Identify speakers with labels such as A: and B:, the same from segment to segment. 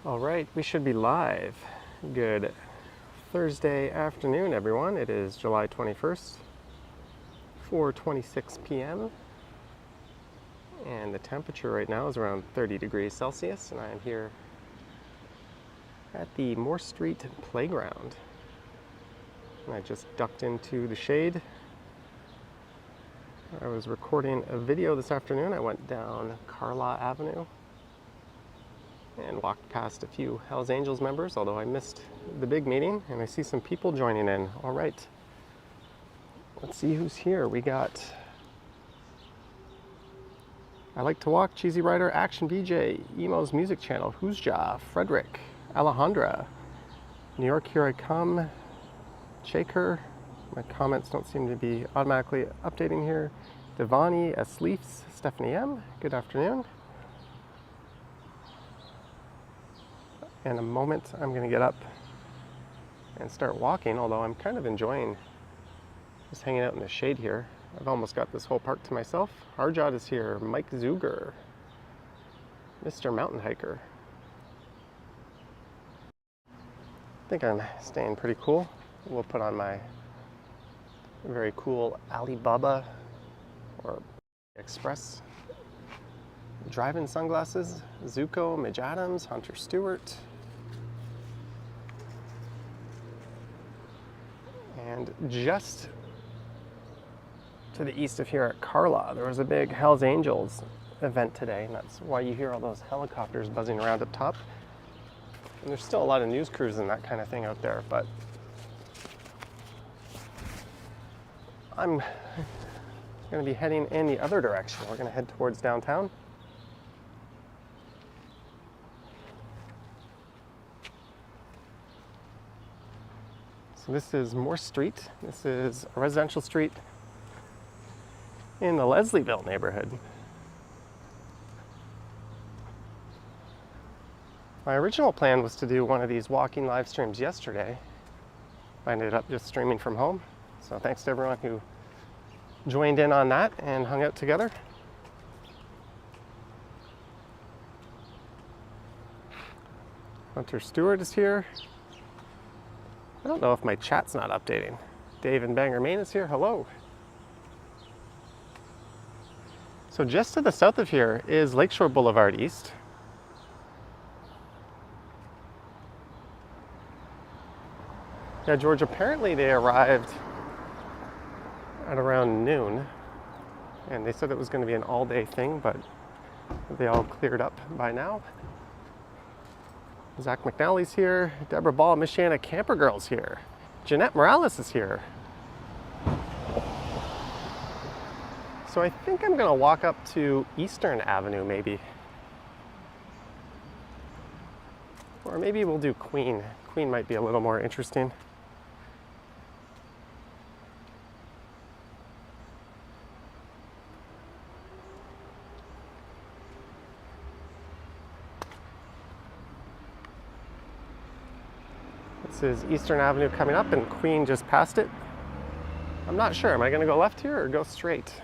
A: All right, we should be live. Good Thursday afternoon, everyone. It is July 21st, 4:26 p.m. And the temperature right now is around 30 degrees Celsius, and I am here at the Moore Street Playground. And I just ducked into the shade. I was recording a video this afternoon. I went down Carlaw Avenue and walked past a few Hells Angels members, although I missed the big meeting, and I see some people joining in. All right, let's see who's here. We got I Like to Walk, Cheesy Rider, Action VJ, Emo's Music Channel, Who's Ja, Frederick, Alejandra, New York Here I Come, Shaker. My comments don't seem to be automatically updating here. Devani, Asleefs, Stephanie M, good afternoon. In a moment, I'm going to get up and start walking, although I'm kind of enjoying just hanging out in the shade here. I've almost got this whole park to myself. Harjot is here, Mike Zuger, Mr. Mountain Hiker. I think I'm staying pretty cool. We'll put on my very cool Alibaba or Express drive-in sunglasses. Zuko, Midge Adams, Hunter Stewart. And just to the east of here at Carlaw, there was a big Hells Angels event today, and that's why you hear all those helicopters buzzing around up top. And there's still a lot of news crews and that kind of thing out there, but I'm going to be heading in the other direction. We're going to head towards downtown. So this is Moore Street. This is a residential street in the Leslieville neighborhood. My original plan was to do one of these walking live streams yesterday. I ended up just streaming from home. So thanks to everyone who joined in on that and hung out together. Hunter Stewart is here. I don't know if my chat's not updating. Dave and Bangor Main is here. Hello. So just to the south of here is Lakeshore Boulevard East. Yeah, George, apparently they arrived at around noon, and they said it was going to be an all-day thing, but they all cleared up by now. Zach McNally's here, Deborah Ball, Michiana Camper Girl's here, Jeanette Morales is here. So I think I'm going to walk up to Eastern Avenue maybe. Or maybe we'll do Queen. Queen might be a little more interesting. This is Eastern Avenue coming up, and Queen just passed it. I'm not sure. Am I going to go left here or go straight?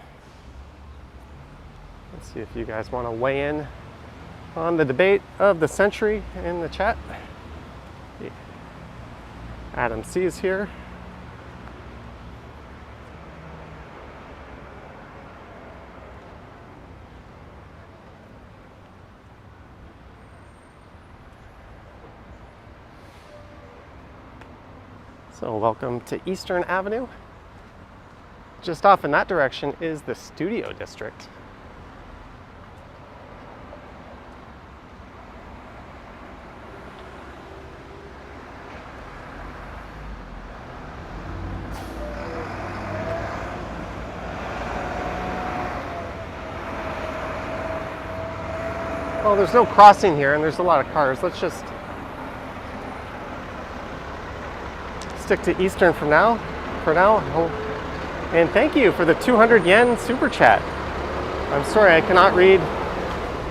A: Let's see if you guys want to weigh in on the debate of the century in the chat. Yeah. Adam C is here. So welcome to Eastern Avenue. Just off in that direction is the Studio District. Well, there's no crossing here and there's a lot of cars. Let's just stick to Eastern for now. And thank you for the 200 yen super chat. I'm sorry I cannot read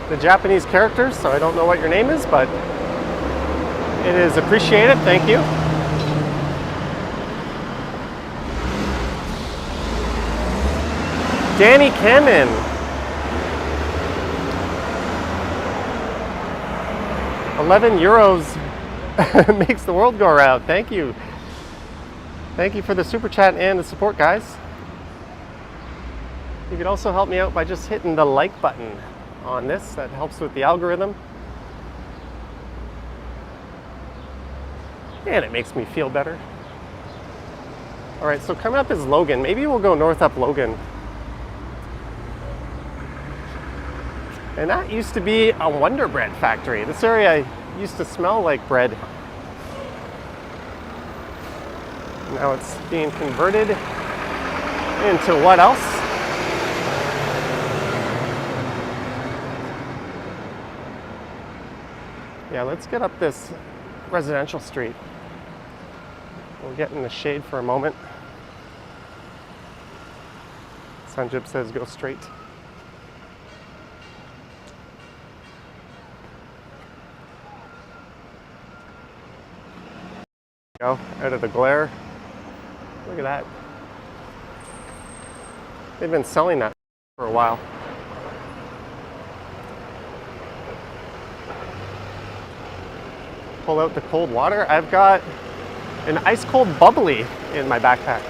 A: the Japanese characters, so I don't know what your name is, but it is appreciated. Thank you. Danny Cannon. 11 euros makes the world go around. Thank you. Thank you for the super chat and the support, guys. You could also help me out by just hitting the like button on this. That helps with the algorithm. And it makes me feel better. All right, so coming up is Logan. Maybe we'll go north up Logan. And that used to be a Wonder Bread factory. This area used to smell like bread. Now it's being converted into what else? Yeah, let's get up this residential street. We'll get in the shade for a moment. Sanjib says go straight. Go out of the glare. Look at that. They've been selling that for a while. Pull out the cold water. I've got an ice cold bubbly in my backpack.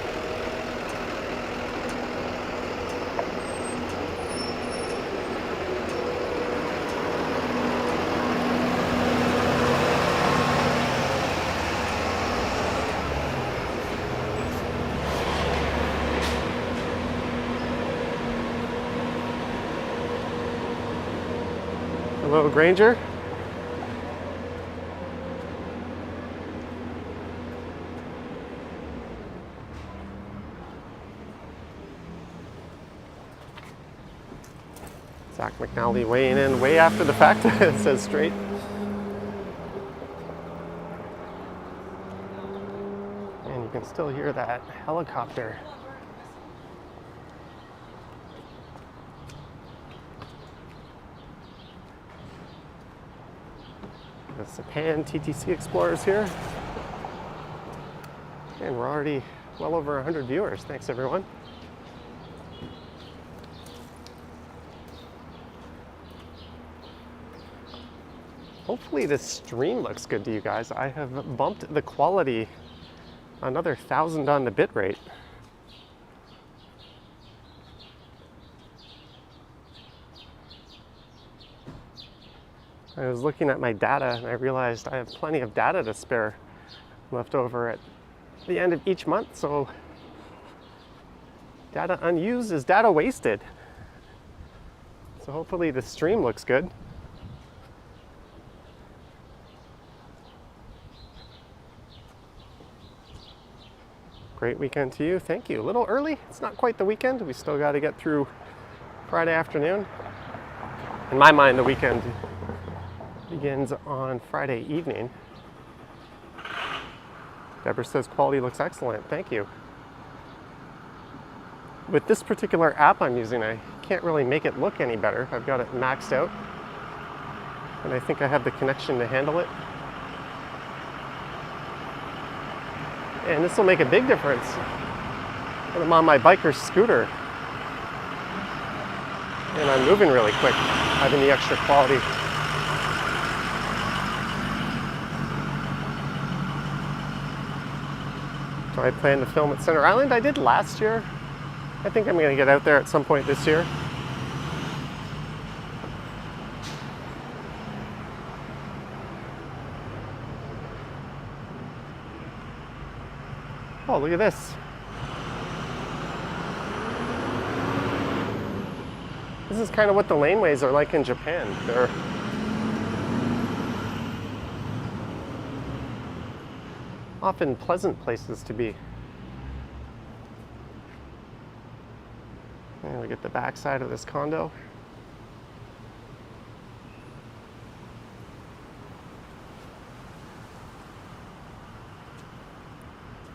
A: Hello, Granger. Zach McNally weighing in way after the fact, says straight. And you can still hear that helicopter. The Sapan TTC Explorers here. And we're already well over 100 viewers. Thanks, everyone. Hopefully this stream looks good to you guys. I have bumped the quality another 1,000 on the bit rate. I was looking at my data and I realized I have plenty of data to spare left over at the end of each month, so data unused is data wasted. So hopefully the stream looks good. Great weekend to you. Thank you. A little early. It's not quite the weekend. We still got to get through Friday afternoon. In my mind, the weekend begins on Friday evening. Deborah says quality looks excellent. Thank you. With this particular app I'm using, I can't really make it look any better. I've got it maxed out, and I think I have the connection to handle it. And this will make a big difference when I'm on my biker scooter and I'm moving really quick, having the extra quality. So I plan to film at Center Island. I did last year. I think I'm going to get out there at some point this year. Oh, look at this. This is kind of what the laneways are like in Japan. They're often pleasant places to be. And we get the back side of this condo.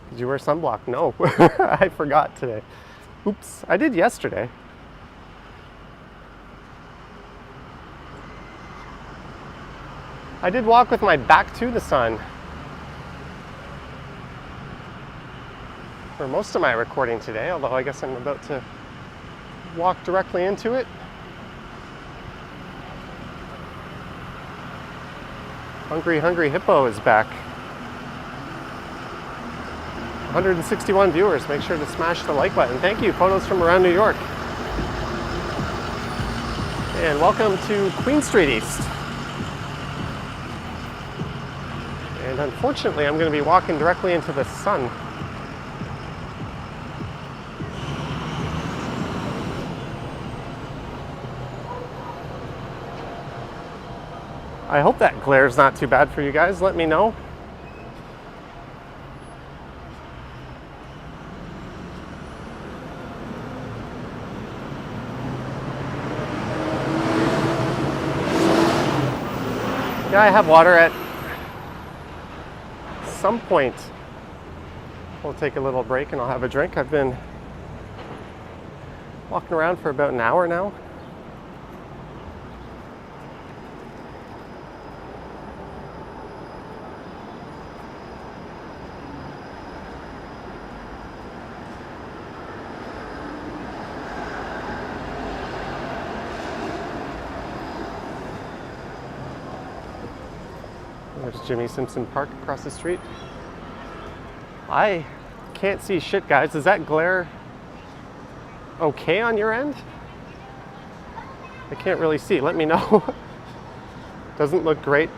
A: Did you wear sunblock? No, I forgot today. Oops, I did yesterday. I did walk with my back to the sun for most of my recording today, although I guess I'm about to walk directly into it. Hungry Hungry Hippo is back. 161 viewers. Make sure to smash the like button. Thank you. Photos from around New York. And welcome to Queen Street East. And unfortunately, I'm going to be walking directly into the sun. I hope that glare is not too bad for you guys. Let me know. Yeah, I have water at some point. We'll take a little break and I'll have a drink. I've been walking around for about an hour now. There's Jimmy Simpson Park across the street. I can't see shit, guys. Is that glare okay on your end? I can't really see. Let me know. Doesn't look great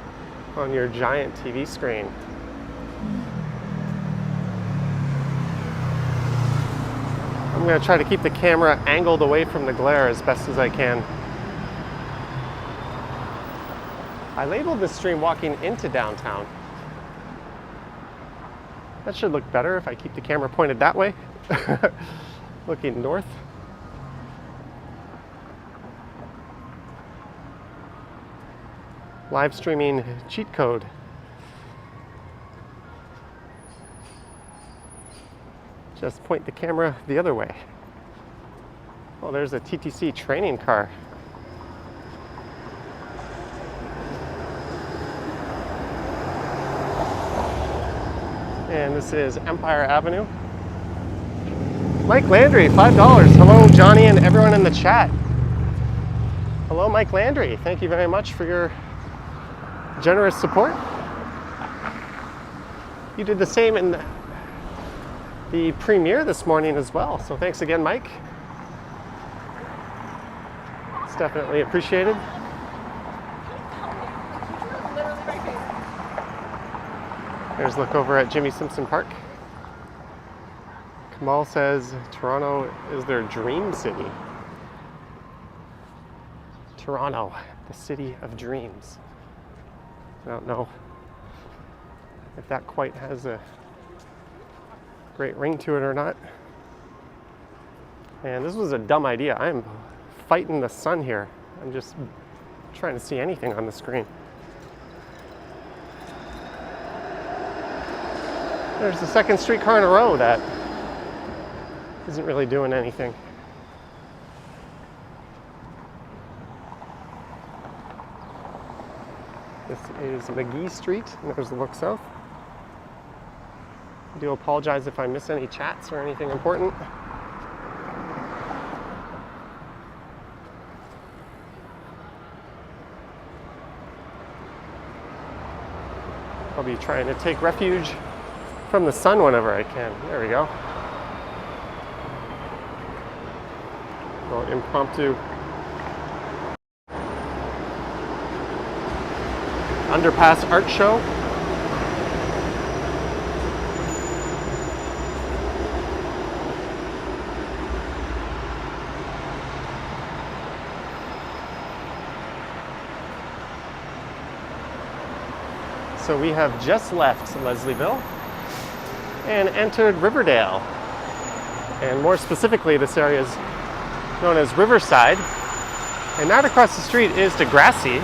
A: on your giant TV screen. I'm going to try to keep the camera angled away from the glare as best as I can. I labeled this stream walking into downtown. That should look better if I keep the camera pointed that way, looking north. Live streaming cheat code. Just point the camera the other way. Oh, there's a TTC training car. And this is Empire Avenue. Mike Landry, $5. Hello, Johnny, and everyone in the chat. Hello, Mike Landry. Thank you very much for your generous support. You did the same in the premiere this morning as well. So thanks again, Mike. It's definitely appreciated. There's a look over at Jimmy Simpson Park. Kamal says Toronto is their dream city. Toronto, the city of dreams. I don't know if that quite has a great ring to it or not. And this was a dumb idea. I'm fighting the sun here. I'm just trying to see anything on the screen. There's the second streetcar in a row that isn't really doing anything. This is Mcgee Street, and there's the look south. I do apologize if I miss any chats or anything important. I'll be trying to take refuge from the sun whenever I can. There we go. A little impromptu underpass art show. So we have just left Leslieville and entered Riverdale. And more specifically, this area is known as Riverside. And right across the street is Degrassi.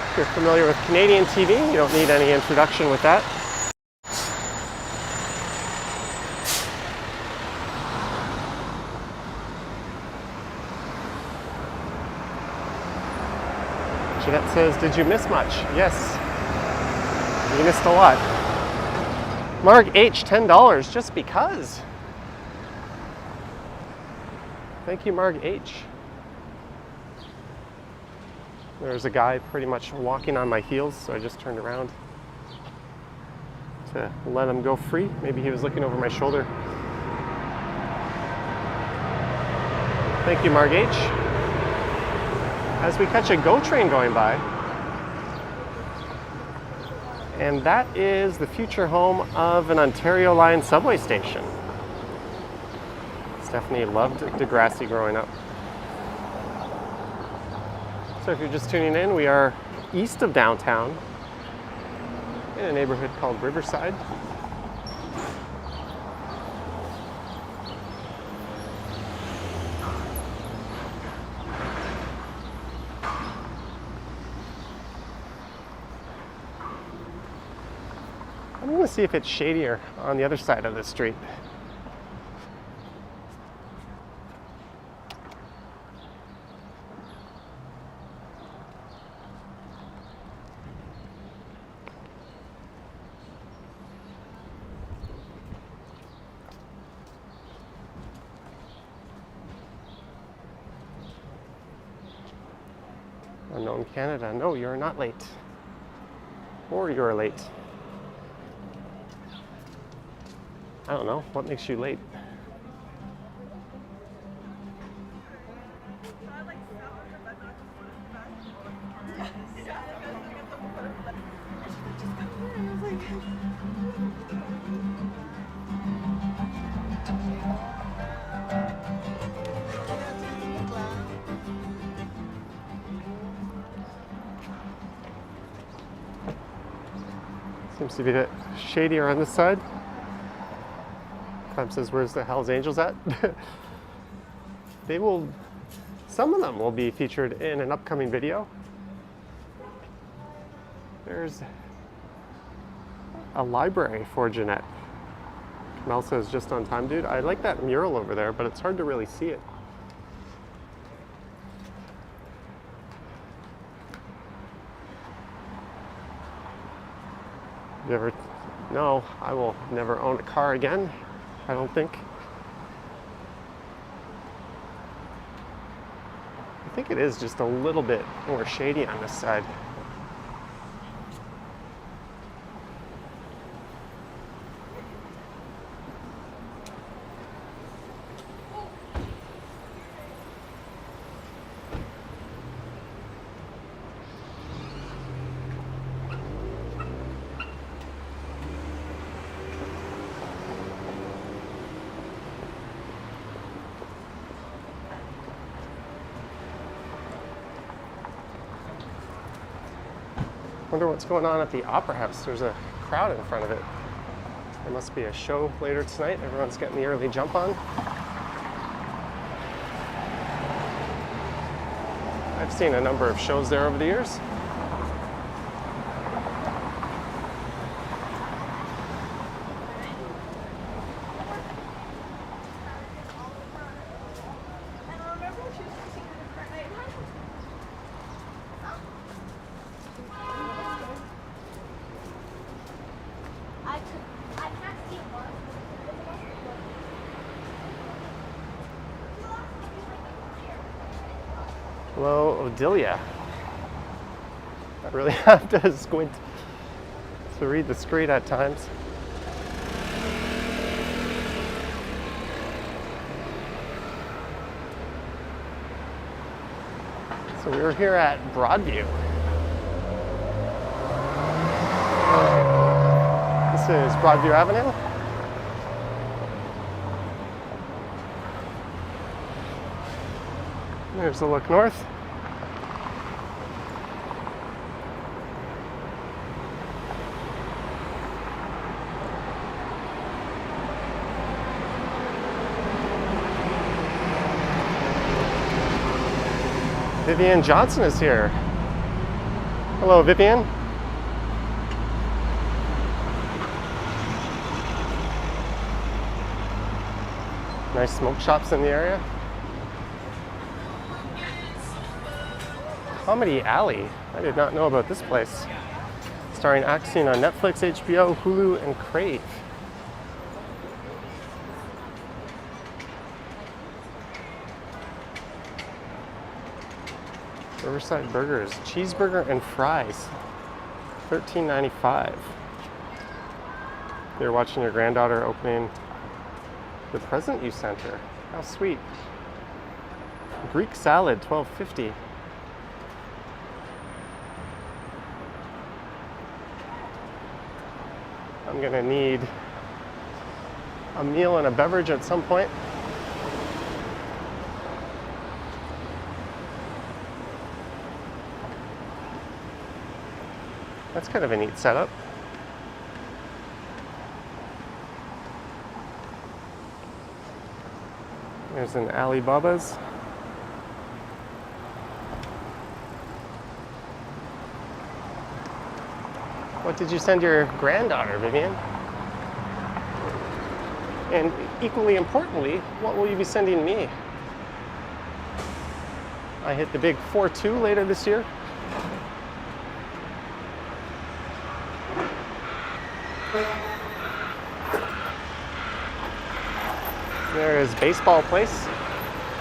A: If you're familiar with Canadian TV, you don't need any introduction with that. Jeanette says, did you miss much? Yes, you missed a lot. Mark H, $10, just because. Thank you, Mark H. There's a guy pretty much walking on my heels, so I just turned around to let him go free. Maybe he was looking over my shoulder. Thank you, Marg H. As we catch a GO train going by, and that is the future home of an Ontario Line subway station. Stephanie loved Degrassi growing up. So if you're just tuning in, we are east of downtown in a neighborhood called Riverside. I'm going to see if it's shadier on the other side of the street. Unknown Canada. No, you're not late. Or you're late. I don't know. What makes you late? Seems to be a bit shadier on this side. Clem says, where's the Hells Angels at? Some of them will be featured in an upcoming video. There's a library for Jeanette. Mel says, just on time, dude. I like that mural over there, but it's hard to really see it. No, I will never own a car again, I don't think. I think it is just a little bit more shady on this side. Wonder what's going on at the Opera House. There's a crowd in front of it. There must be a show later tonight. Everyone's getting the early jump on. I've seen a number of shows there over the years. Hello, Odilia. I really have to squint to read the screen at times. So we were here at Broadview. This is Broadview Avenue. There's a look north. Vivian Johnson is here. Hello, Vivian. Nice smoke shops in the area. Comedy Alley. I did not know about this place. Starring acts seen on Netflix, HBO, Hulu, and Crave. Riverside Burgers, cheeseburger and fries, $13.95. You're watching your granddaughter opening the present you sent her. How sweet. Greek salad, $12.50. I'm gonna need a meal and a beverage at some point. That's kind of a neat setup. There's an Alibaba's. What did you send your granddaughter, Vivian? And equally importantly, what will you be sending me? I hit the big 4-2 later this year. There is Baseball Place,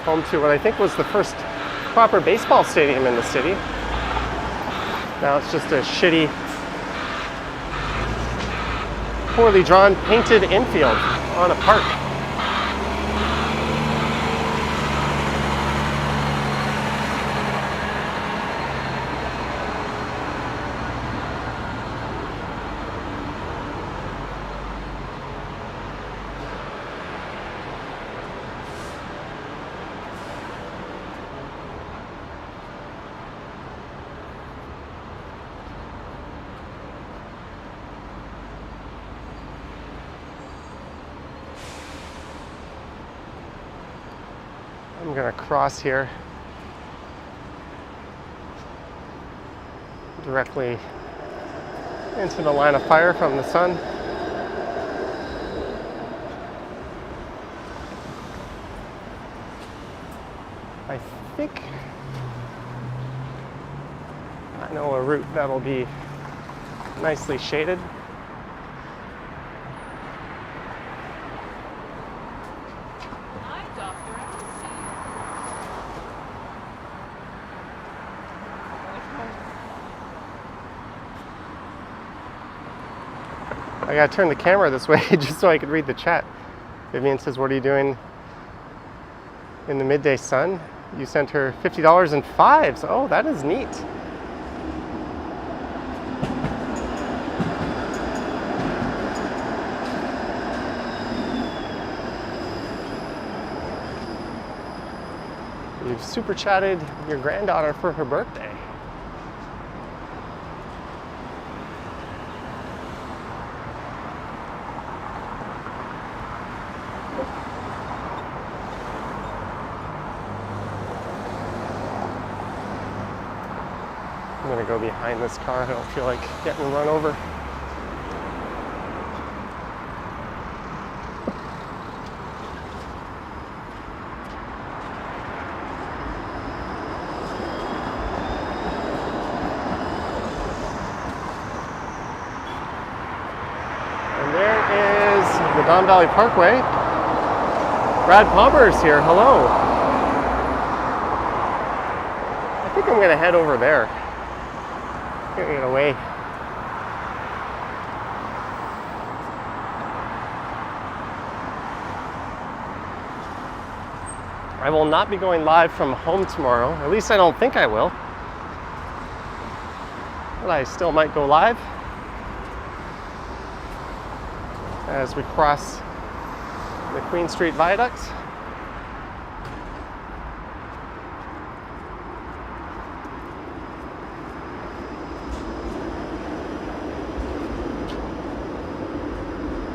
A: home to what I think was the first proper baseball stadium in the city. Now it's just a shitty, poorly drawn, painted infield on a park. I'm gonna cross here directly into the line of fire from the sun. I think I know a route that'll be nicely shaded. I gotta turn the camera this way just so I could read the chat. Vivian says, what are you doing in the midday sun? You sent her $50 in fives. Oh, that is neat. You've super chatted your granddaughter for her birthday. I'm gonna go behind this car. I don't feel like getting run over. And there is the Valley Parkway. Brad Palmer is here. Hello. I think I'm gonna head over there. Get away. I will not be going live from home tomorrow. At least I don't think I will. But I still might go live as we cross the Queen Street Viaduct.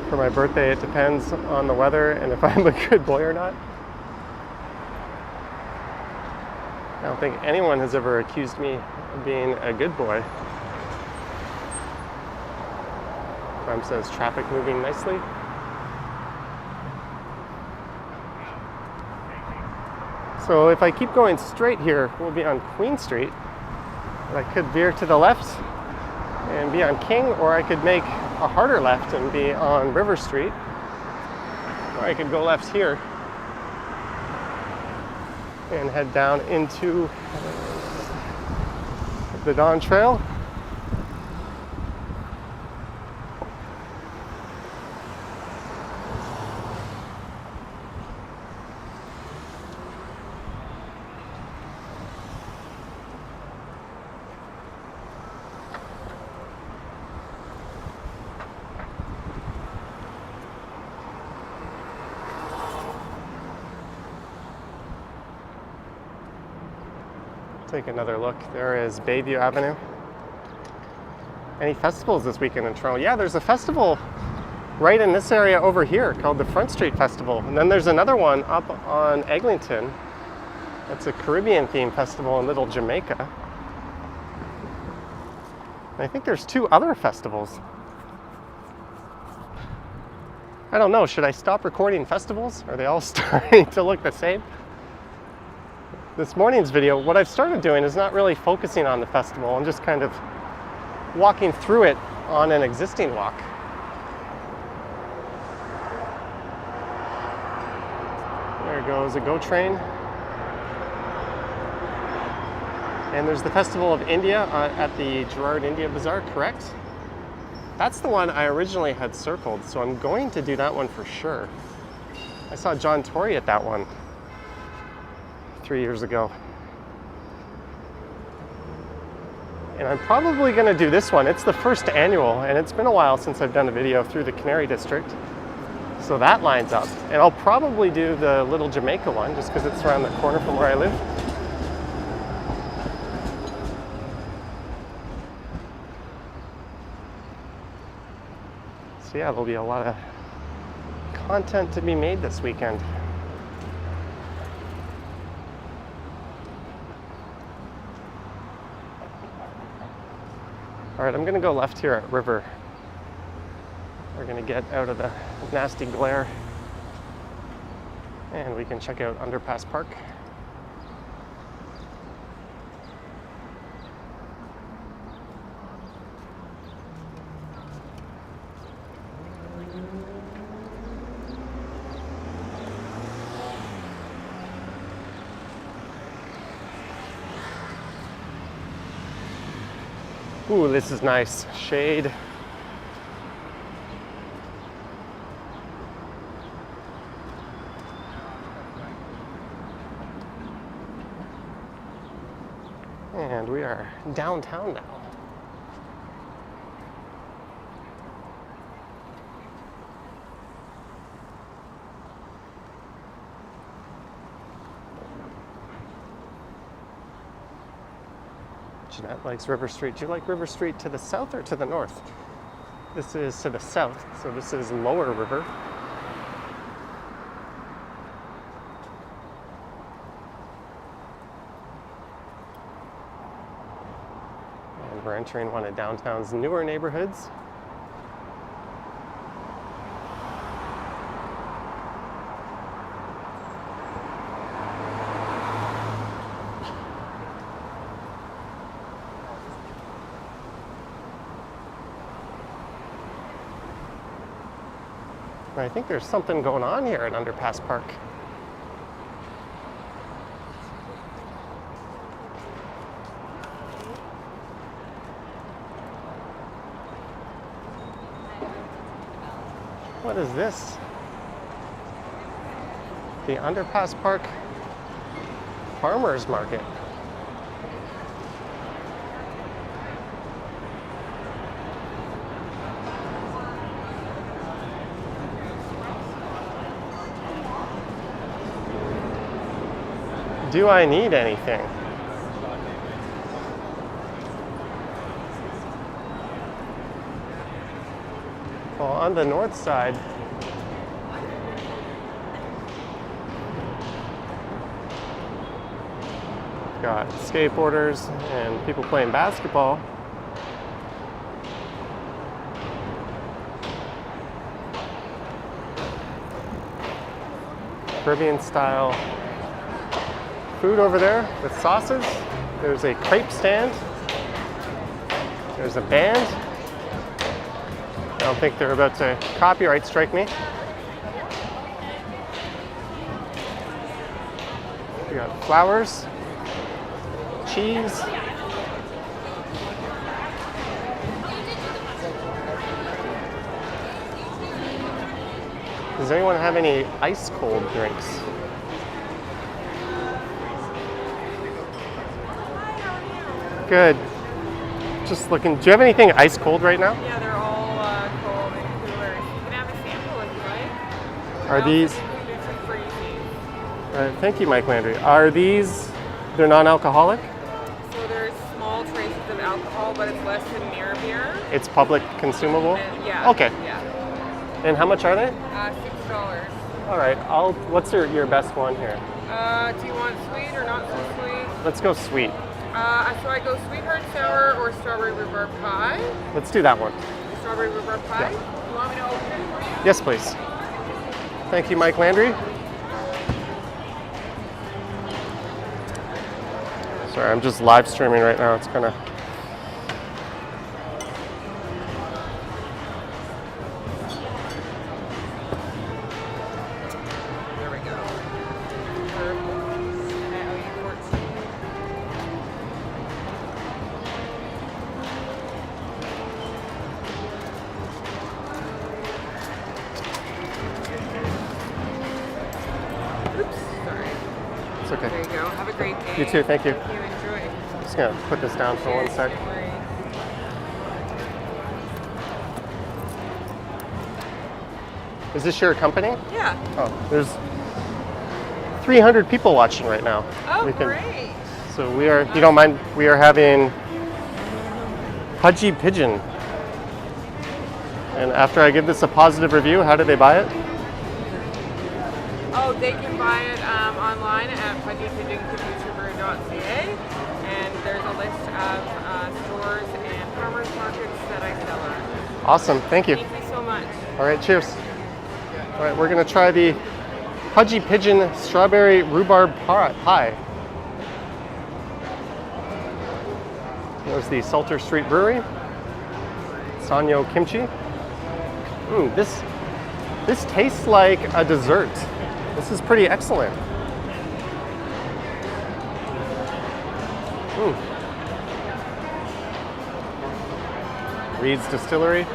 A: For my birthday, it depends on the weather and if I'm a good boy or not. I don't think anyone has ever accused me of being a good boy. Prime says traffic moving nicely. So if I keep going straight here, we'll be on Queen Street. But I could veer to the left and be on King, or I could make a harder left and be on River Street, or I could go left here and head down into the Dawn Trail. Take another look. There is Bayview Avenue. Any festivals this weekend in Toronto? Yeah, there's a festival right in this area over here called the Front Street Festival. And then there's another one up on Eglinton. That's a Caribbean themed festival in Little Jamaica. And I think there's 2 other festivals. I don't know, should I stop recording festivals? Are they all starting to look the same? This morning's video, what I've started doing is not really focusing on the festival. I'm just kind of walking through it on an existing walk. There goes a GO train. And there's the Festival of India at the Gerard India Bazaar, correct? That's the one I originally had circled, so I'm going to do that one for sure. I saw John Tory at that one 3 years ago. And I'm probably going to do this one. It's the first annual, and it's been a while since I've done a video through the Canary District. So that lines up. And I'll probably do the Little Jamaica one, just because it's around the corner from where I live. So yeah, there'll be a lot of content to be made this weekend. All right, I'm gonna go left here at River. We're gonna get out of the nasty glare and we can check out Underpass Park. Ooh, this is nice. Shade. And we are downtown now. Jeanette likes River Street. Do you like River Street to the south or to the north? This is to the south, so this is Lower River. And we're entering one of downtown's newer neighborhoods. I think there's something going on here at Underpass Park. What is this? The Underpass Park Farmers Market. Do I need anything? Well, on the north side, got skateboarders and people playing basketball. Caribbean style food over there with sauces. There's a crepe stand. There's a band. I don't think they're about to copyright strike me. We got flowers, cheese, Does anyone have any ice cold drinks? Good. Just looking. Do you have anything ice cold right now?
B: Yeah, they're all cold and coolers. You can have a sample if you like.
A: Are these? Thank you, Mike Landry. Are these? They're non-alcoholic?
B: So there's small traces of alcohol, but it's less than near beer.
A: It's public consumable?
B: Yeah.
A: Okay.
B: Yeah.
A: And how much are they?
B: $6.
A: All right. What's your best one here?
B: Do you want sweet or not so sweet?
A: Let's go sweet.
B: So I go sweetheart sour or strawberry rhubarb pie.
A: Let's do that one.
B: Strawberry rhubarb pie?
A: Yeah.
B: You want me to open it for you?
A: Yes, please. Thank you, Mike Landry. Sorry, I'm just live streaming right now. It's kind of...
B: There we go. And I owe you 14. Oops, sorry.
A: It's okay.
B: There you go. Have a great day.
A: You too, thank you.
B: Thank you. Enjoy.
A: Just gonna put this down for 1 sec.
B: Don't worry.
A: Is this your company?
B: Yeah.
A: Oh, there's 300 people watching right now.
B: Oh, great.
A: So we are, you don't mind, we are having Pudgy Pigeon. And after I give this a positive review, how do they buy it?
B: Oh, they can buy it online at pudgypigeoncaboosebrew.ca, and there's a list of stores and farmers markets that I sell at.
A: Awesome, thank you.
B: Thank you so much.
A: All right, cheers. All right, we're gonna try the Pudgy Pigeon Strawberry Rhubarb Pie. There's the Salter Street Brewery. Sanyo Kimchi. This tastes like a dessert. This is pretty excellent. Reed's Distillery.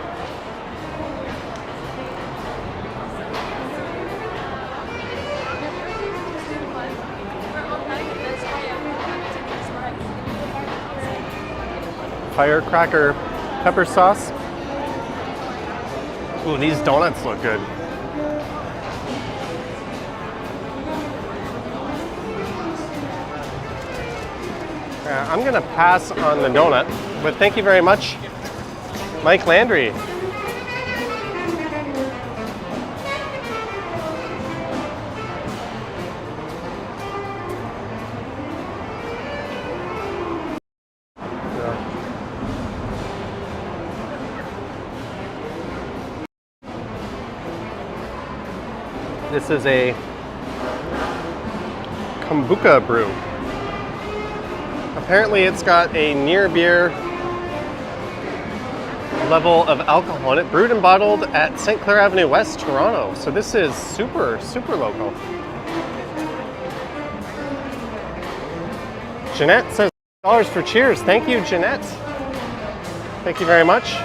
A: Firecracker pepper sauce. Ooh, these donuts look good. I'm gonna pass on the donut, but thank you very much, Mike Landry. This is a kombucha brew. Apparently it's got a near beer level of alcohol in it, brewed and bottled at St. Clair Avenue West, Toronto. So this is super, super local. Jeanette says $1 for cheers. Thank you, Jeanette. Thank you very much.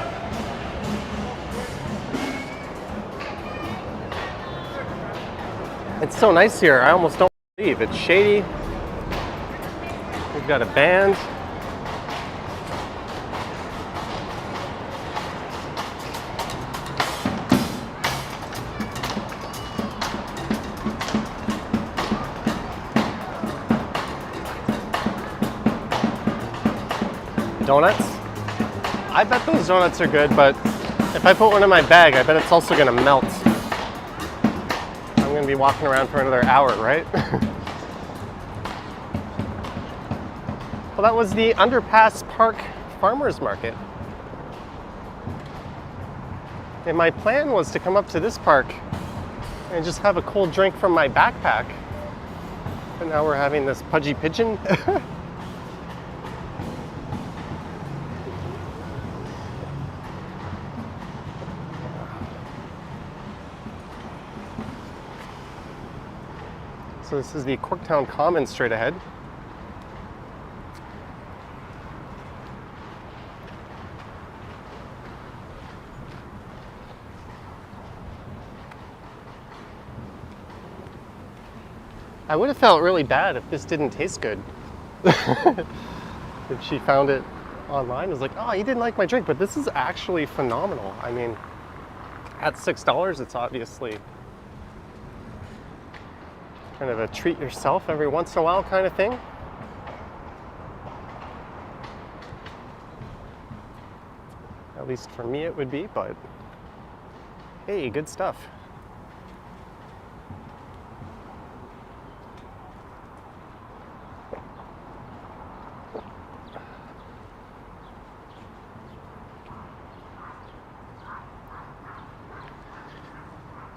A: It's so nice here. I almost don't leave. It's shady. We've got a band. Donuts. I bet those donuts are good, but if I put one in my bag, I bet it's also gonna melt. I'm gonna be walking around for another hour, right? Well, that was the Underpass Park Farmers Market. And my plan was to come up to this park and just have a cold drink from my backpack. But now we're having this Pudgy Pigeon. So this is the Corktown Commons straight ahead. I would have felt really bad if this didn't taste good. If she found it online, it was like, oh, you didn't like my drink, but this is actually phenomenal. I mean, at $6, it's obviously kind of a treat yourself every once in a while kind of thing. At least for me it would be, but hey, good stuff.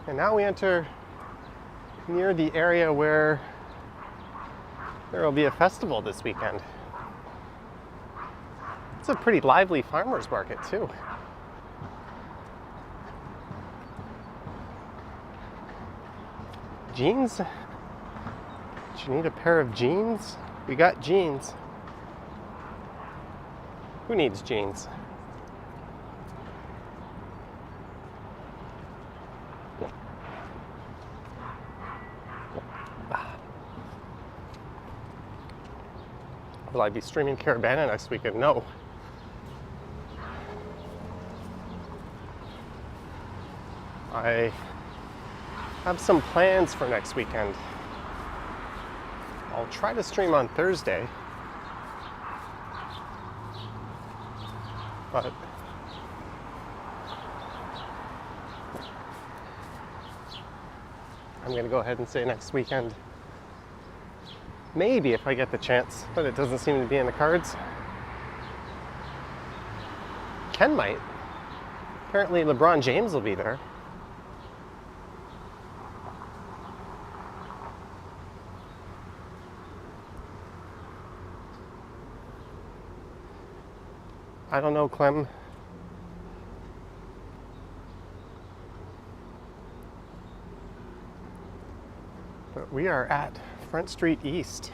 A: And now we enter near the area where there will be a festival this weekend. It's a pretty lively farmer's market too. Jeans? Do you need a pair of jeans? We got jeans. Who needs jeans? Will I be streaming Caravana next weekend? No. I have some plans for next weekend. I'll try to stream on Thursday, but I'm going to go ahead and say next weekend. Maybe if I get the chance, but it doesn't seem to be in the cards. Ken might. Apparently LeBron James will be there. I don't know, Clem. But we are at Front Street East.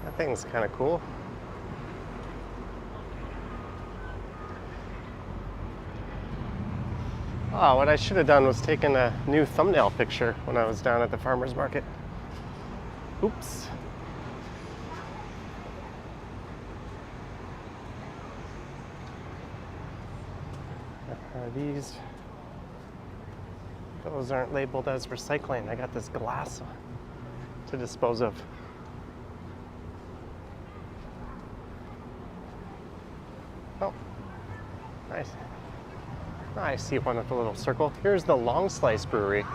A: That thing's kind of cool. Oh, what I should have done was taken a new thumbnail picture when I was down at the farmer's market. Oops. These, those aren't labeled as recycling. I got this glass to dispose of. Oh, nice. I see one with a little circle. Here's the Long Slice Brewery.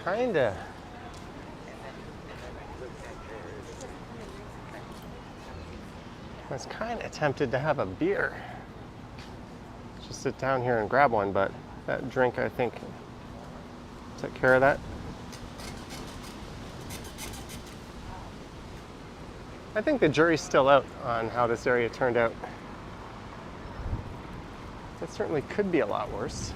A: Kinda. I was kind of tempted to have a beer. Just sit down here and grab one, but that drink, I think, took care of that. I think the jury's still out on how this area turned out. It certainly could be a lot worse.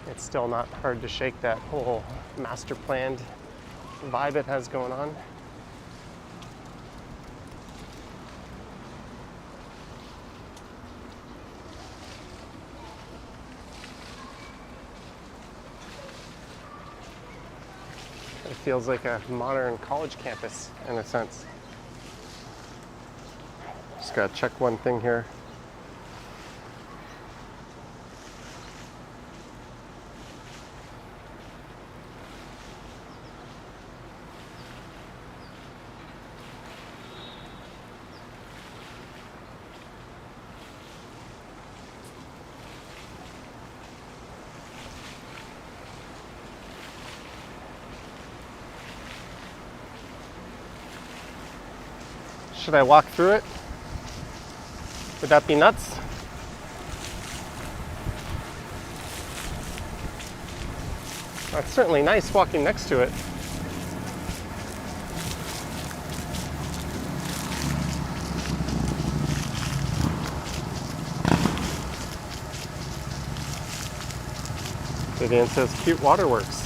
A: It's still not hard to shake that whole master planned vibe it has going on. It feels like a modern college campus in a sense. Just gotta check one thing here. Should I walk through it? Would that be nuts? It's certainly nice walking next to it. Vivian says cute waterworks.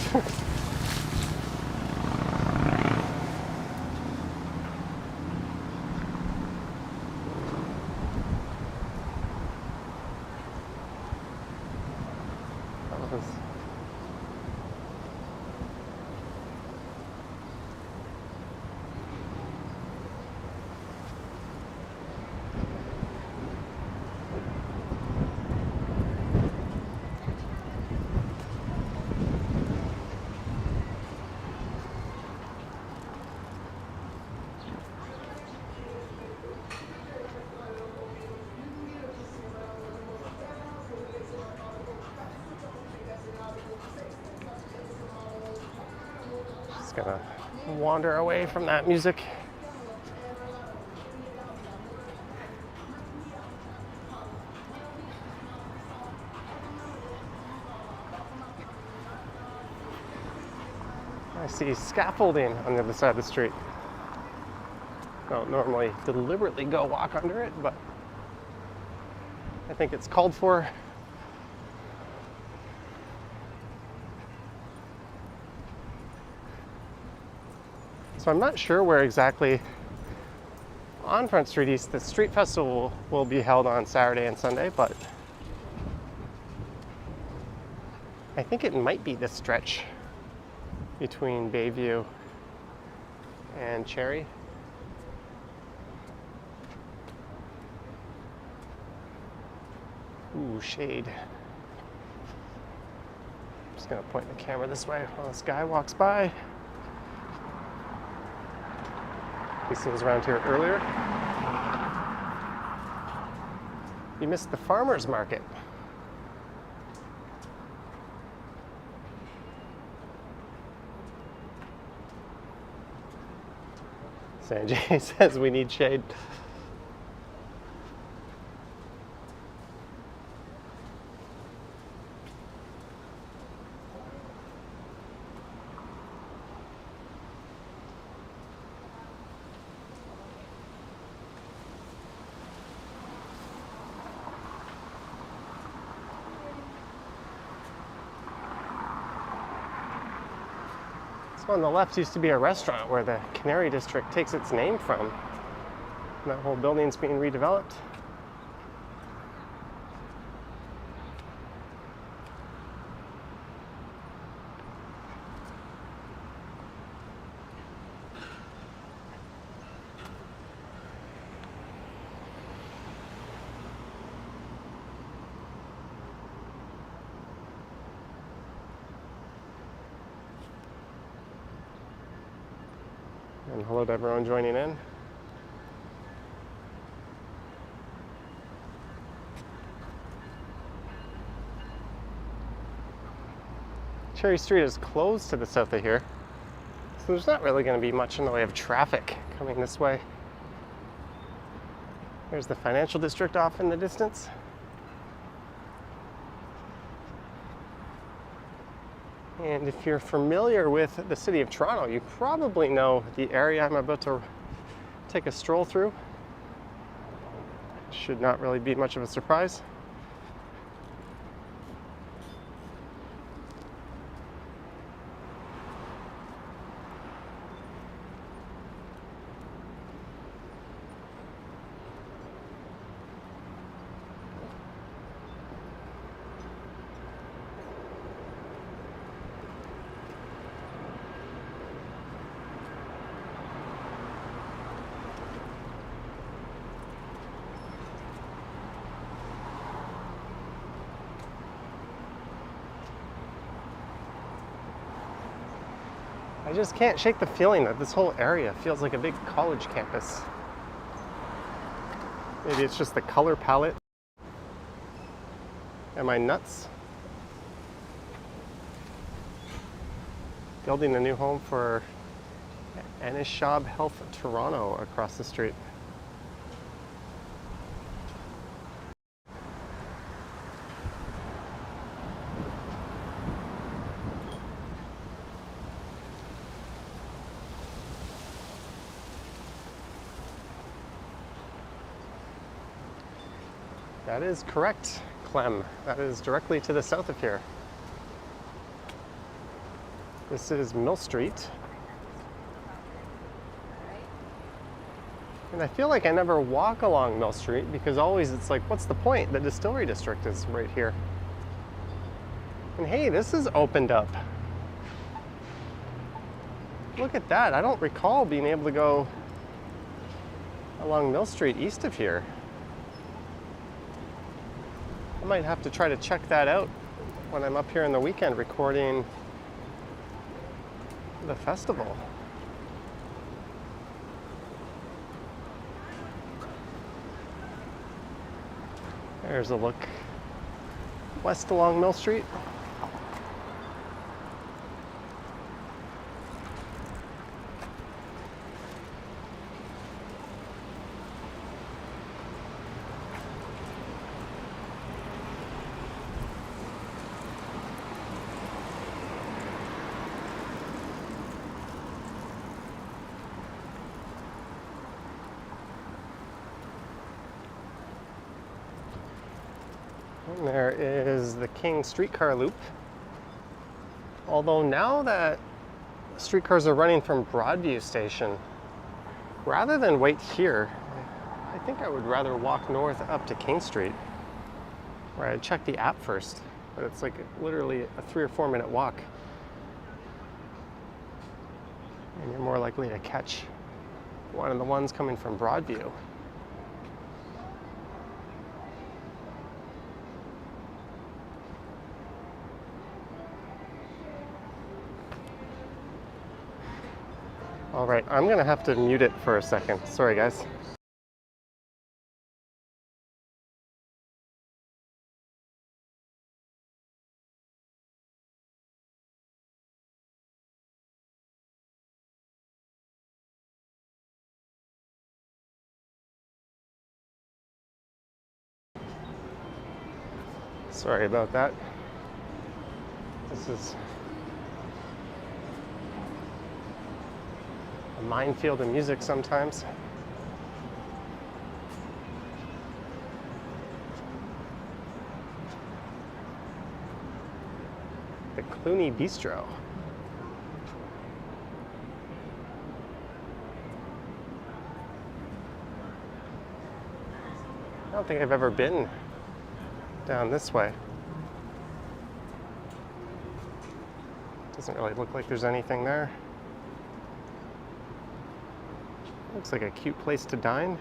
A: Gonna wander away from that music. I see scaffolding on the other side of the street. I don't normally deliberately go walk under it, but I think it's called for. So I'm not sure where exactly on Front Street East the street festival will be held on Saturday and Sunday, but I think it might be this stretch between Bayview and Cherry. Ooh, shade. I'm just gonna point the camera this way while this guy walks by. He was around here earlier. You missed the farmer's market. Sanjay says we need shade. On the left used to be a restaurant where the Canary District takes its name from. And that whole building's being redeveloped. And hello to everyone joining in. Cherry Street is closed to the south of here, so there's not really going to be much in the way of traffic coming this way. There's the financial district off in the distance. And if you're familiar with the city of Toronto, you probably know the area I'm about to take a stroll through. Should not really be much of a surprise. I just can't shake the feeling that this whole area feels like a big college campus. Maybe it's just the color palette. Am I nuts? Building a new home for Anishab Health Toronto across the street. That is correct, Clem. That is directly to the south of here. This is Mill Street. And I feel like I never walk along Mill Street because always it's like, what's the point? The Distillery District is right here. And hey, this is opened up. Look at that. I don't recall being able to go along Mill Street east of here. I might have to try to check that out when I'm up here in the weekend recording the festival. There's a look west along Mill Street. And there is the King streetcar loop. Although now that streetcars are running from Broadview Station, rather than wait here, I think I would rather walk north up to King Street, where I'd check the app first. But it's like literally a 3 or 4 minute walk. And you're more likely to catch one of the ones coming from Broadview. All right, I'm gonna have to mute it for a second. Sorry, guys. Sorry about that. This is a minefield of music sometimes. The Clooney Bistro. I don't think I've ever been down this way. Doesn't really look like there's anything there. Looks like a cute place to dine.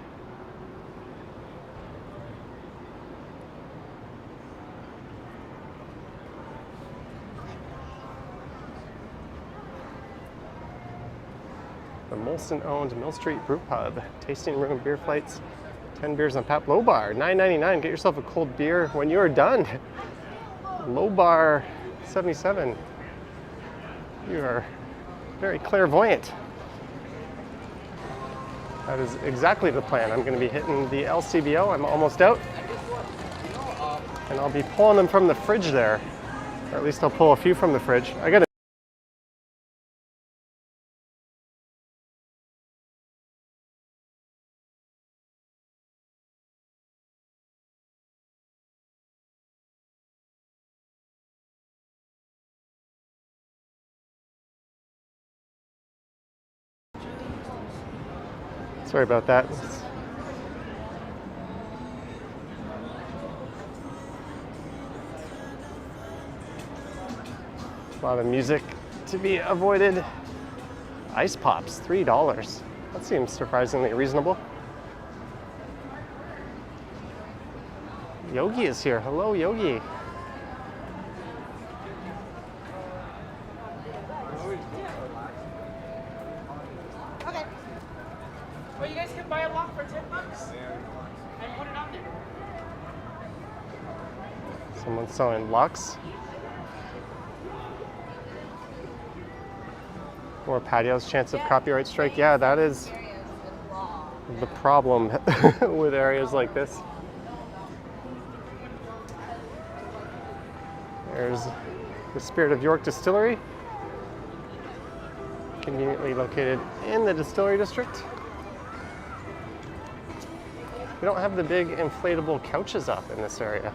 A: The Molson-owned Mill Street Brew Pub. Tasting room, beer flights, 10 beers on tap. Low bar, $9.99. Get yourself a cold beer when you are done. Low bar, 77. You are very clairvoyant. That is exactly the plan. I'm going to be hitting the LCBO. I'm almost out. And I'll be pulling them from the fridge there. Or at least I'll pull a few from the fridge. I got to Sorry about that. A lot of music to be avoided. Ice pops, $3. That seems surprisingly reasonable. Yogi is here. Hello, Yogi.
B: Well, you guys can buy a lock for $10 and put it on there.
A: Someone's selling locks. More patios, chance of copyright strike. Yeah, that is the problem with areas like this. There's the Spirit of York Distillery, conveniently located in the Distillery District. We don't have the big inflatable couches up in this area.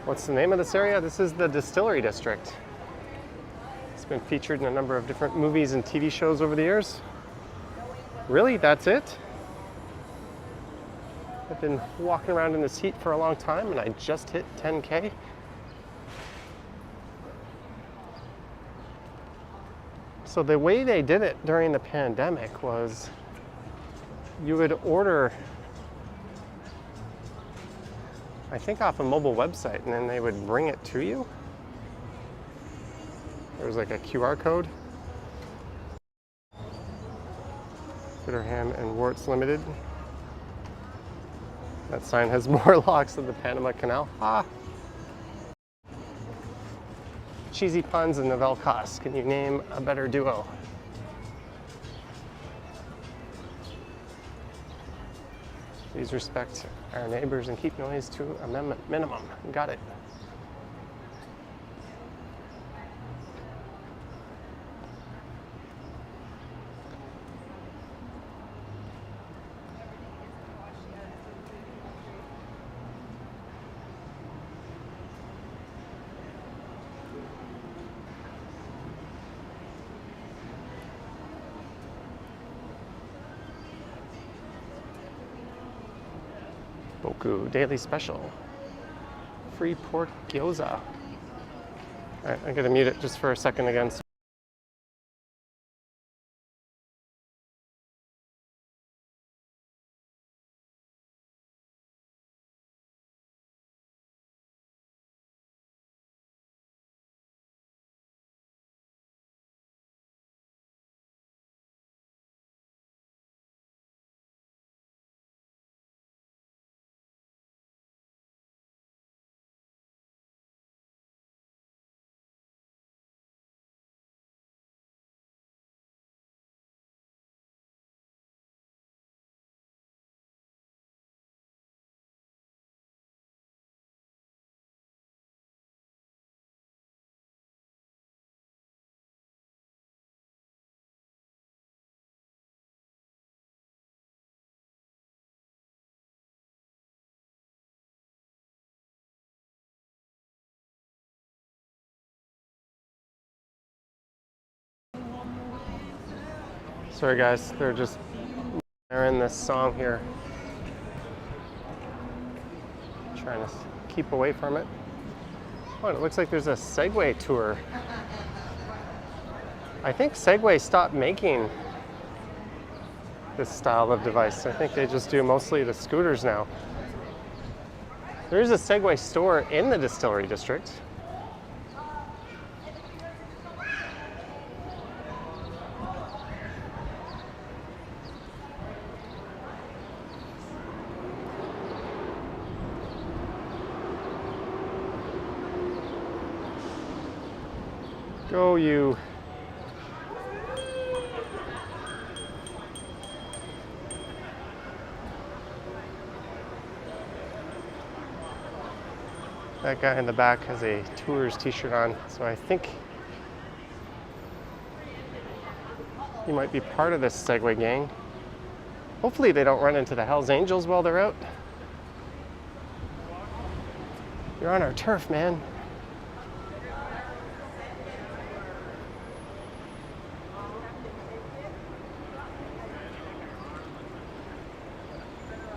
A: What's the name of this area? This is the Distillery District. It's been featured in a number of different movies and TV shows over the years. Really? That's it? I've been walking around in this heat for a long time and I just hit 10K. So the way they did it during the pandemic was you would order, I think, off a mobile website, and then they would bring it to you. There was like a QR code. Bitterham and Worts Limited. That sign has more locks than the Panama Canal. Ah! Cheesy puns and Novell Cost. Can you name a better duo? Please respect our neighbors and keep noise to a minimum. Got it. Boku Daily Special. Free pork gyoza. All right, I'm gonna mute it just for a second again. Sorry guys, they're in this song here. Trying to keep away from it. Oh, it looks like there's a Segway tour. I think Segway stopped making this style of device. I think they just do mostly the scooters now. There is a Segway store in the Distillery District. Go you. That guy in the back has a Tours t-shirt on, so I think he might be part of this Segway gang. Hopefully they don't run into the Hells Angels while they're out. You're on our turf, man.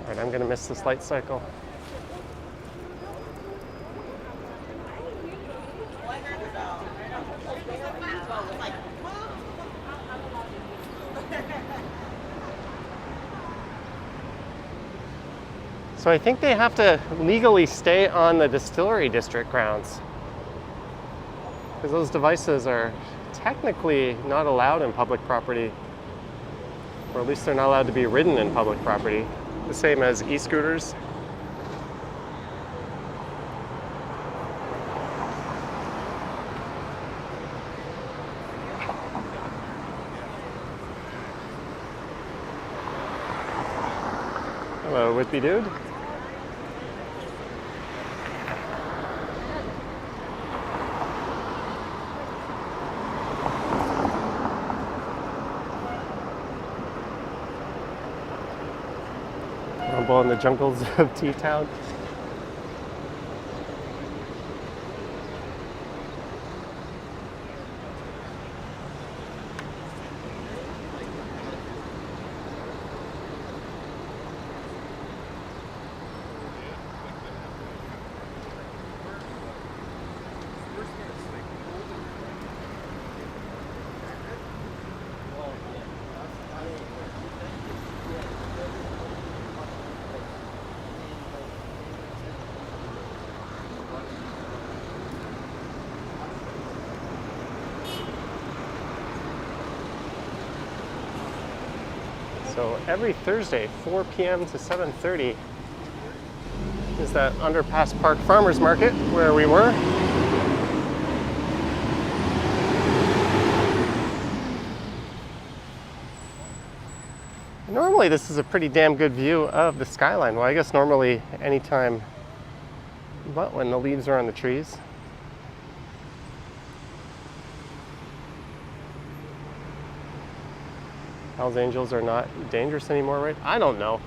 A: All right, I'm gonna miss this light cycle. So I think they have to legally stay on the Distillery District grounds, because those devices are technically not allowed in public property, or at least they're not allowed to be ridden in public property, the same as e-scooters. Hello, Whitby dude. available in the jungles of T-Town. So every Thursday, 4 p.m. to 7:30 is that Underpass Park Farmers Market where we were. Normally this is a pretty damn good view of the skyline. Well, I guess normally anytime but when the leaves are on the trees. Hells Angels are not dangerous anymore, right? I don't know.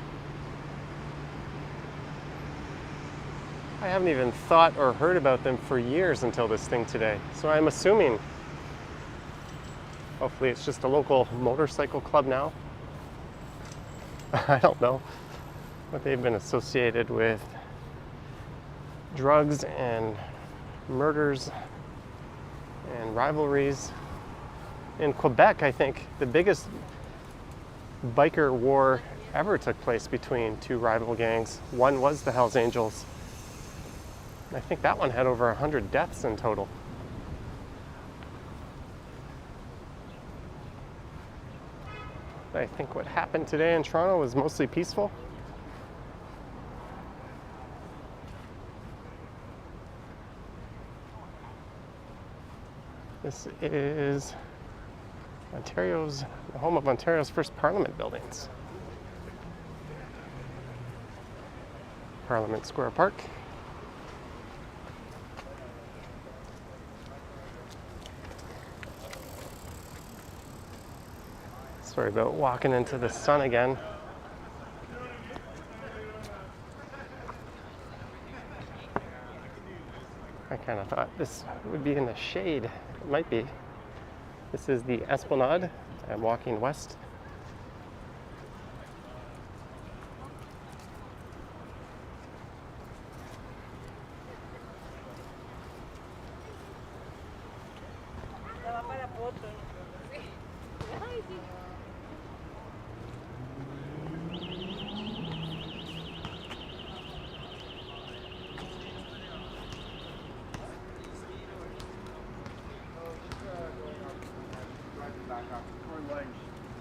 A: I haven't even thought or heard about them for years until this thing today. So I'm assuming, hopefully it's just a local motorcycle club now. I don't know. But they've been associated with drugs and murders and rivalries. In Quebec, I think the biggest biker war ever took place between two rival gangs. One was the Hells Angels. I think that one had over 100 deaths in total. I think what happened today in Toronto was mostly peaceful. This is the home of Ontario's first Parliament buildings. Parliament Square Park. Sorry about walking into the sun again. I kind of thought this would be in the shade. It might be. This is the Esplanade. I'm walking west.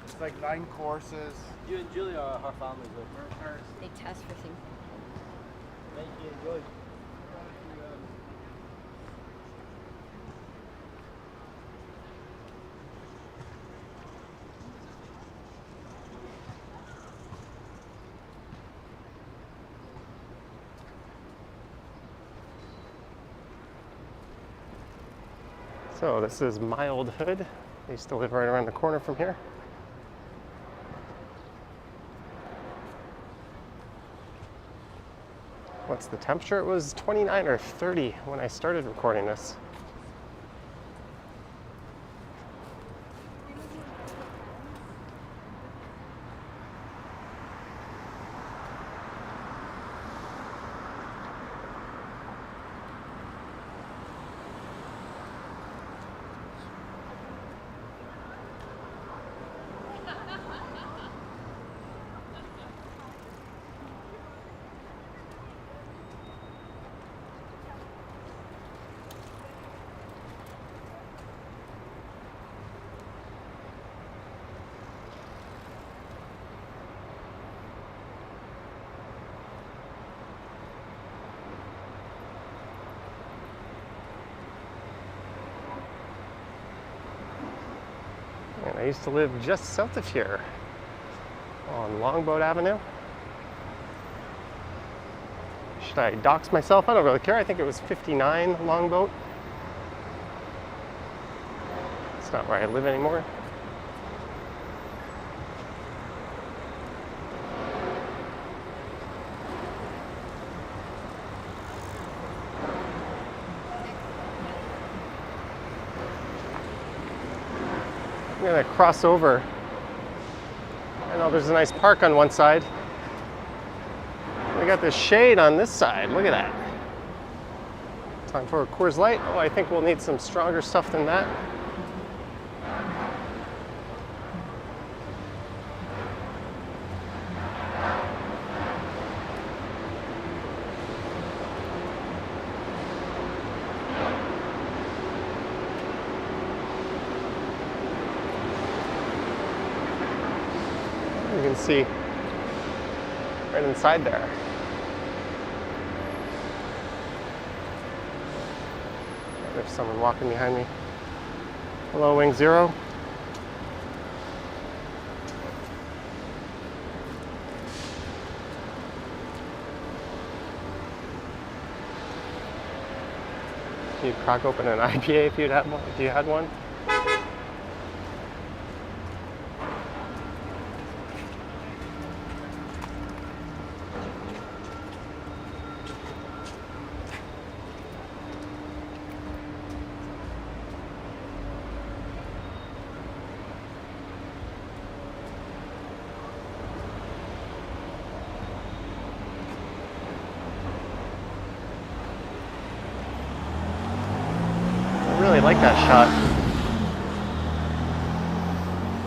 C: It's like 9 courses.
D: You and Julia are her family, though.
E: They test for things.
D: Thank you, enjoy.
A: So this is my old hood. I used to live right around the corner from here. What's the temperature? It was 29 or 30 when I started recording this. And I used to live just south of here on Longboat Avenue. Should I dox myself? I don't really care. I think it was 59 Longboat. It's not where I live anymore. I'm gonna cross over. I know there's a nice park on one side. We got this shade on this side. Look at that. Time for a Coors Light. Oh, I think we'll need some stronger stuff than that. You can see right inside there. There's someone walking behind me. Hello, Wing Zero. You'd crack open an IPA if you had one. I really like that shot.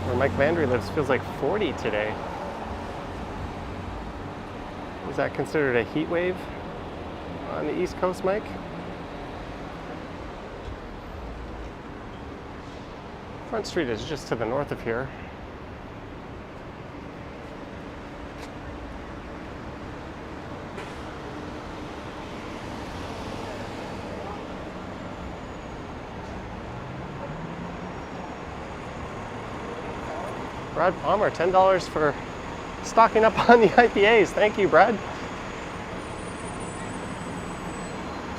A: Where Mike Landry lives feels like 40 today. Is that considered a heat wave on the East Coast, Mike? Front Street is just to the north of here. Brad Palmer, $10 for stocking up on the IPAs. Thank you, Brad.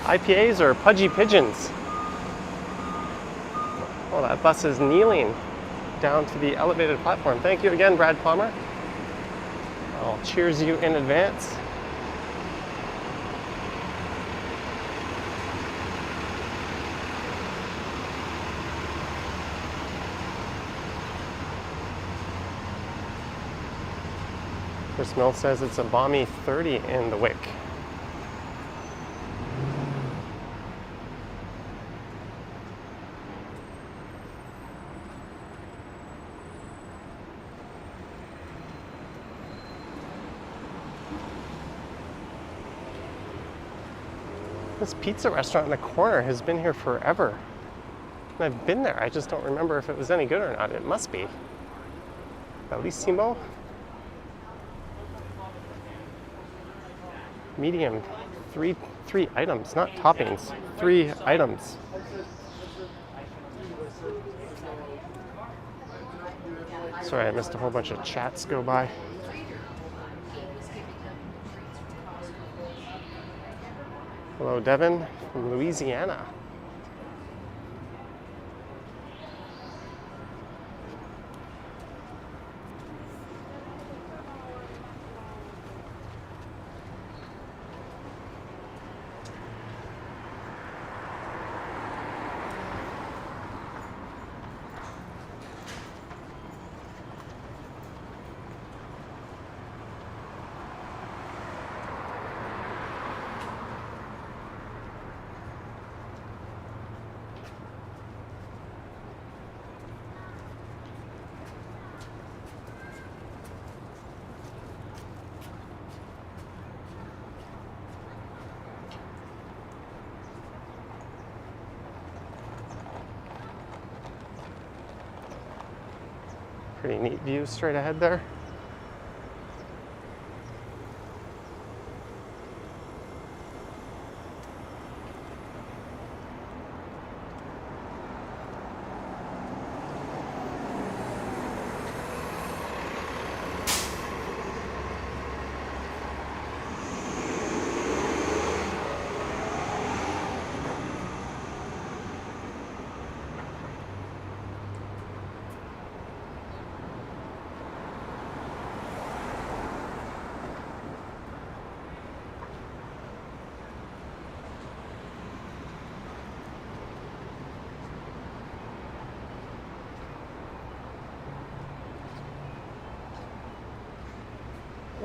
A: IPAs or pudgy pigeons? Oh, that bus is kneeling down to the elevated platform. Thank you again, Brad Palmer. I'll cheers you in advance. Chris Mill says it's a balmy 30 in the Wick. This pizza restaurant in the corner has been here forever. And I've been there, I just don't remember if it was any good or not. It must be. Bellissimo. Medium, three items, not toppings, 3 items. Sorry, I missed a whole bunch of chats go by. Hello, Devin from Louisiana. Pretty neat view straight ahead there.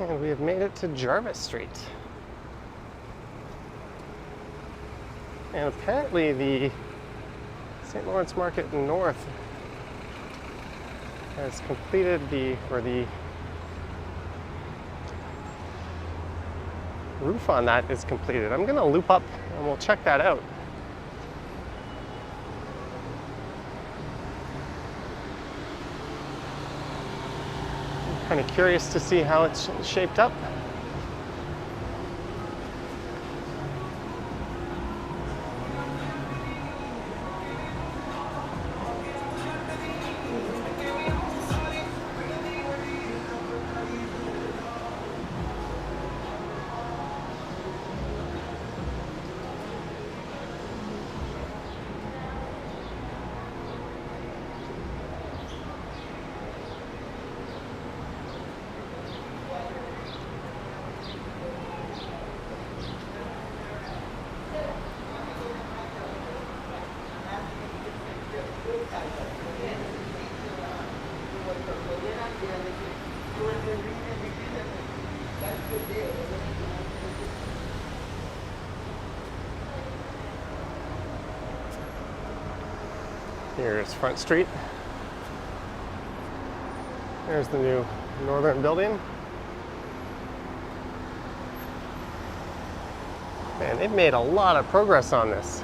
A: And we have made it to Jarvis Street. And apparently the St. Lawrence Market North has completed the roof on that is completed. I'm gonna loop up and we'll check that out. I'm kind of curious to see how it's shaped up. Here's Front Street. There's the new Northern building. Man, they've made a lot of progress on this.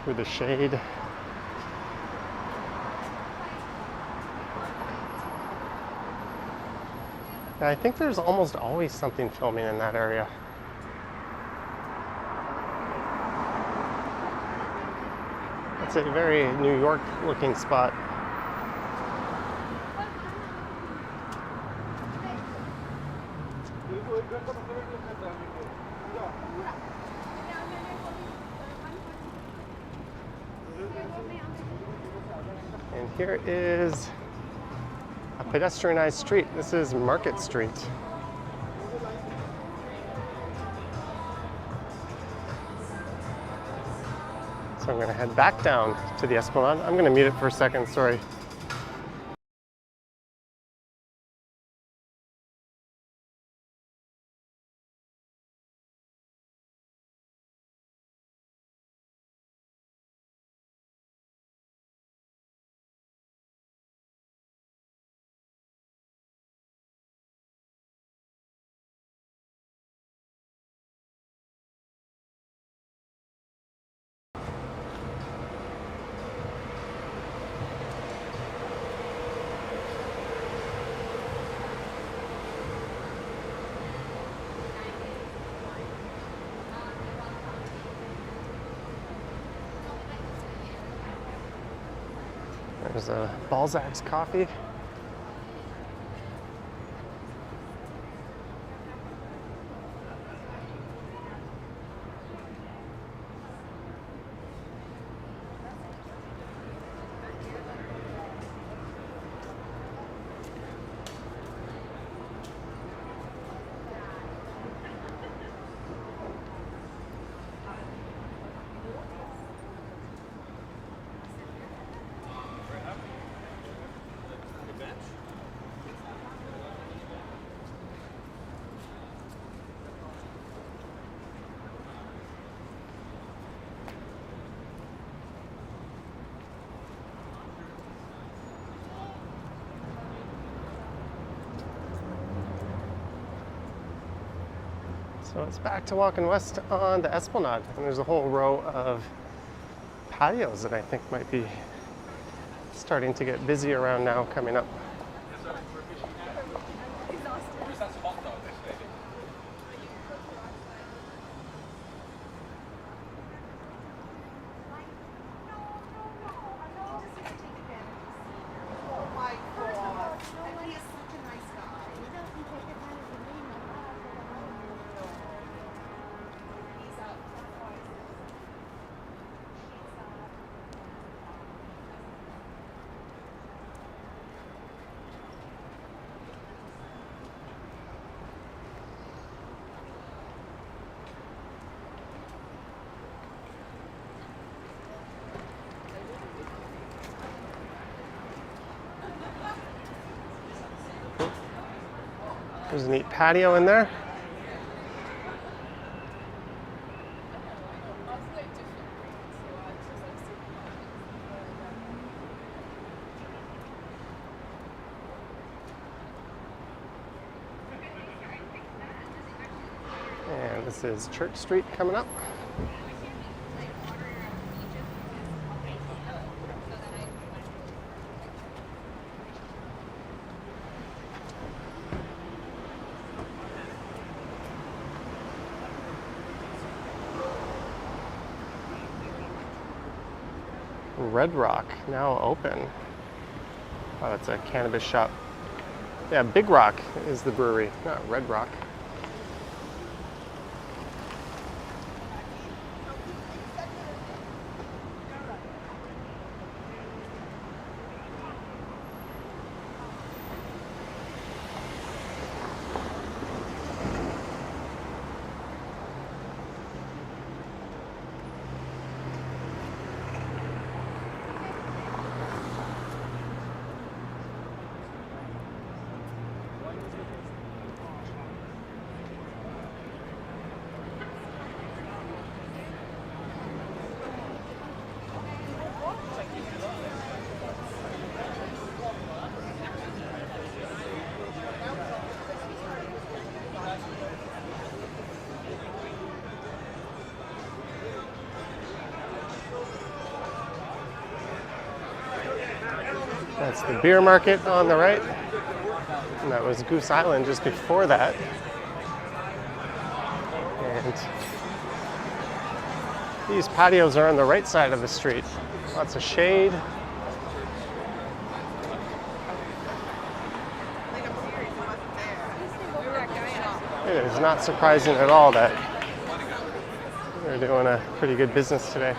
A: Through the shade. I think there's almost always something filming in that area. It's a very New York looking spot. And here is a pedestrianized street. This is Market Street. So I'm going to head back down to the Esplanade. I'm going to mute it for a second, sorry. There's a Balzac's coffee. So it's back to walking west on the Esplanade, and there's a whole row of patios that I think might be starting to get busy around now coming up. There's a neat patio in there. And this is Church Street coming up. Red Rock now open. Oh, it's a cannabis shop. Yeah, Big Rock is the brewery, not Red Rock. That's the beer market on the right. And that was Goose Island just before that. And these patios are on the right side of the street. Lots of shade. It is not surprising at all that they're doing a pretty good business today.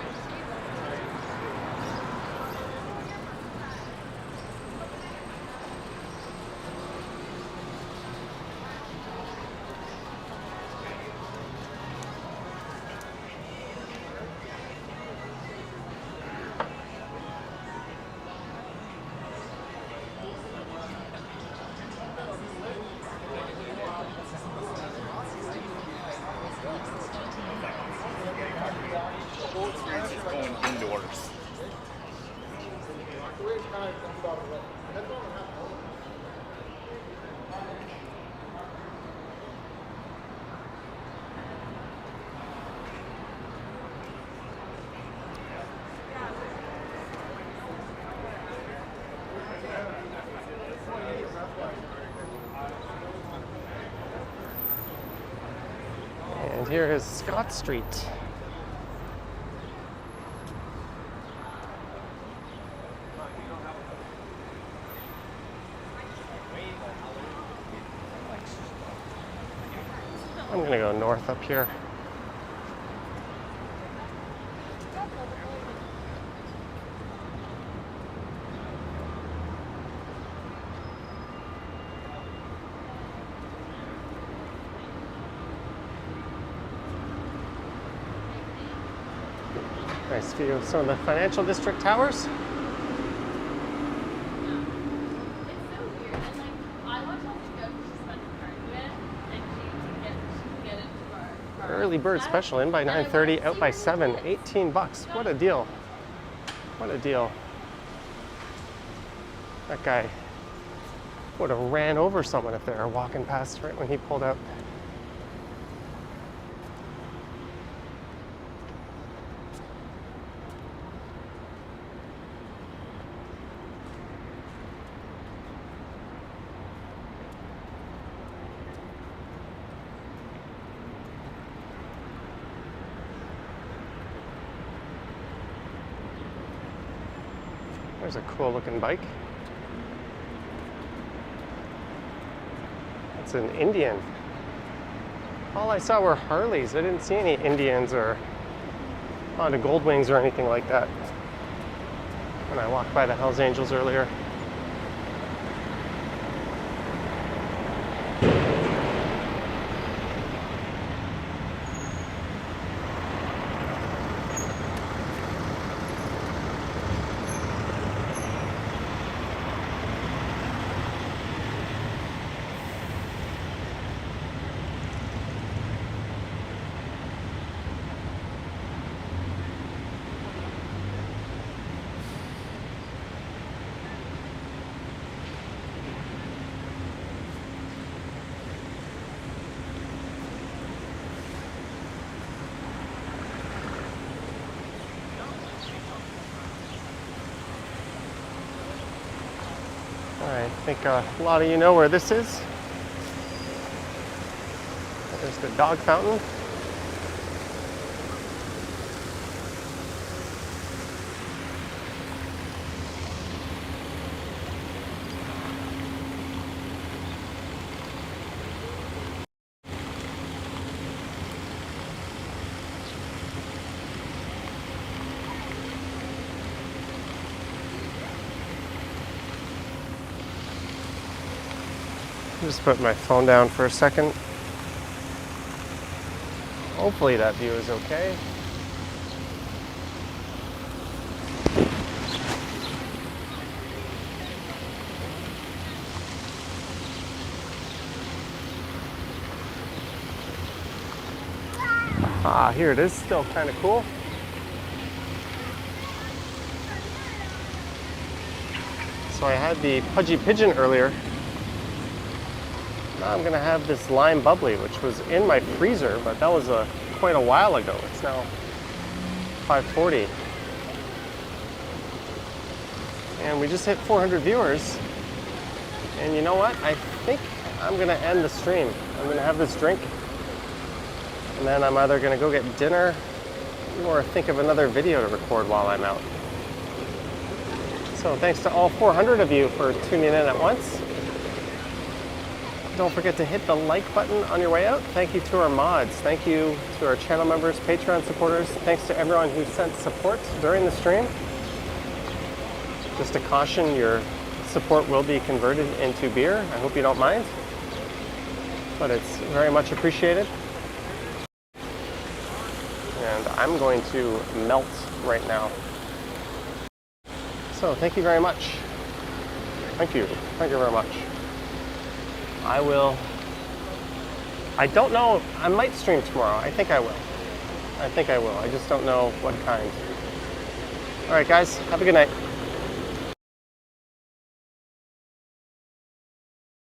A: And here is Scott Street. I'm gonna go north up here. Nice view of some of the financial district towers. Early bird special, in by 9:30, out by 7, 18 bucks. What a deal. What a deal. That guy would have ran over someone if they were walking past right when he pulled out. There's a cool looking bike. It's an Indian. All I saw were Harleys. I didn't see any Indians or Honda Goldwings or anything like that when I walked by the Hells Angels earlier. I think a lot of you know where this is. There's the dog fountain. Just put my phone down for a second. Hopefully that view is okay. Ah, here it is, still kind of cool. So I had the pudgy pigeon earlier. Now I'm gonna have this lime bubbly, which was in my freezer, but that was quite a while ago. It's now 5:40. And we just hit 400 viewers. And you know what? I think I'm gonna end the stream. I'm gonna have this drink, and then I'm either gonna go get dinner or think of another video to record while I'm out. So thanks to all 400 of you for tuning in at once. Don't forget to hit the like button on your way out. Thank you to our mods. Thank you to our channel members, Patreon supporters. Thanks to everyone who sent support during the stream. Just a caution, your support will be converted into beer. I hope you don't mind, but it's very much appreciated. And I'm going to melt right now. So thank you very much. Thank you. Thank you very much. I don't know, I might stream tomorrow. I think I will. I just don't know what kind. All right, guys, have a good night.